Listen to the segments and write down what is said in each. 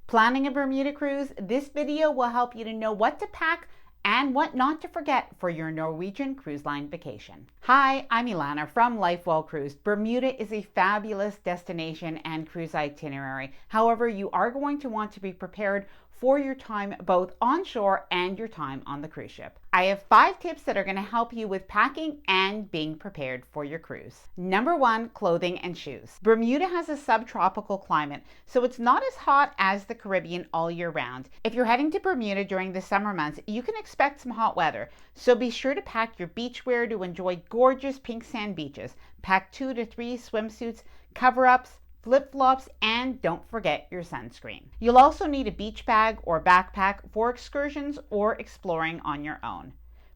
Planning a Bermuda cruise? This video will help you to know what to pack and what not to forget for your Norwegian Cruise Line vacation. Hi, I'm Ilana from Lifewell Cruise. Bermuda is a fabulous destination and cruise itinerary. However, you are going to want to be prepared for your time both on shore and your time on the cruise ship. I have 5 tips that are going to help you with packing and being prepared for your cruise. Number 1, clothing and shoes. Bermuda has a subtropical climate, so it's not as hot as the Caribbean all year round. If you're heading to Bermuda during the summer months, you can expect some hot weather, so be sure to pack your beachwear to enjoy gorgeous pink sand beaches. Pack 2 to 3 swimsuits, cover-ups, flip-flops, and don't forget your sunscreen. You'll also need a beach bag or backpack for excursions or exploring on your own.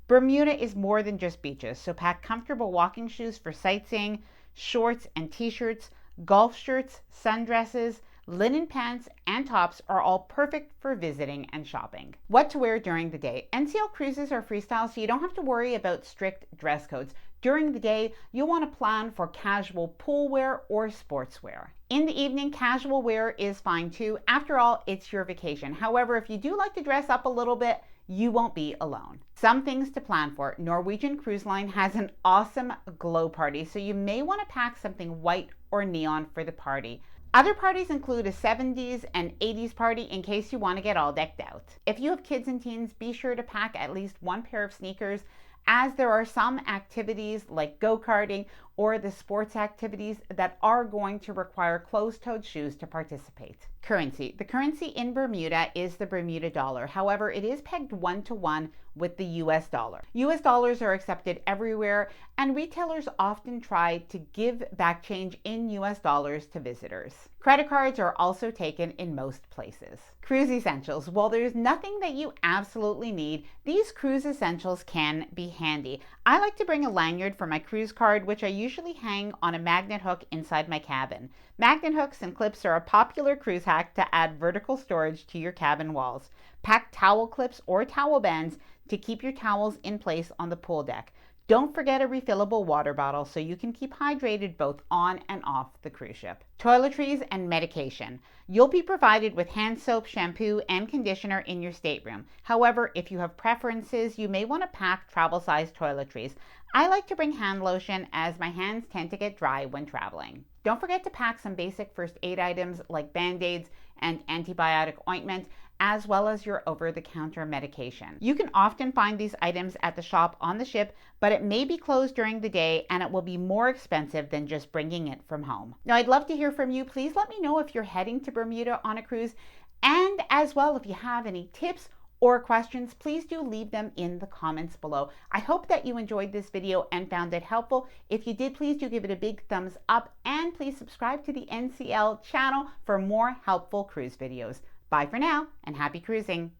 Bermuda is more than just beaches, so pack comfortable walking shoes for sightseeing, shorts and t-shirts, golf shirts, sundresses, linen pants, and tops are all perfect for visiting and shopping. What to wear during the day. NCL cruises are freestyle, so you don't have to worry about strict dress codes. During the day, you'll want to plan for casual pool wear or sportswear. In the evening, casual wear is fine too. After all, it's your vacation. However, if you do like to dress up a little bit, you won't be alone. Some things to plan for. Norwegian Cruise Line has an awesome glow party, so you may want to pack something white or neon for the party. Other parties include a 70s and 80s party in case you want to get all decked out. If you have kids and teens, be sure to pack at least 1 pair of sneakers, as there are some activities like go-karting or the sports activities that are going to require closed-toed shoes to participate. Currency. The currency in Bermuda is the Bermuda dollar. However, it is pegged 1-to-1 with the US dollar. US dollars are accepted everywhere, and retailers often try to give back change in US dollars to visitors. Credit cards are also taken in most places. Cruise essentials. While there's nothing that you absolutely need, these cruise essentials can be handy. I like to bring a lanyard for my cruise card, which I usually hang on a magnet hook inside my cabin. Magnet hooks and clips are a popular cruise hack to add vertical storage to your cabin walls. Pack towel clips or towel bands to keep your towels in place on the pool deck. Don't forget a refillable water bottle so you can keep hydrated both on and off the cruise ship. Toiletries and medication. You'll be provided with hand soap, shampoo, and conditioner in your stateroom. However, if you have preferences, you may want to pack travel-sized toiletries. I like to bring hand lotion as my hands tend to get dry when traveling. Don't forget to pack some basic first aid items like Band-Aids and antibiotic ointment, as well as your over-the-counter medication. You can often find these items at the shop on the ship, but it may be closed during the day and it will be more expensive than just bringing it from home. Now, I'd love to hear from you. Please let me know if you're heading to Bermuda on a cruise, and as well, if you have any tips or questions, please do leave them in the comments below. I hope that you enjoyed this video and found it helpful. If you did, please do give it a big thumbs up, and please subscribe to the NCL channel for more helpful cruise videos. Bye for now, and happy cruising.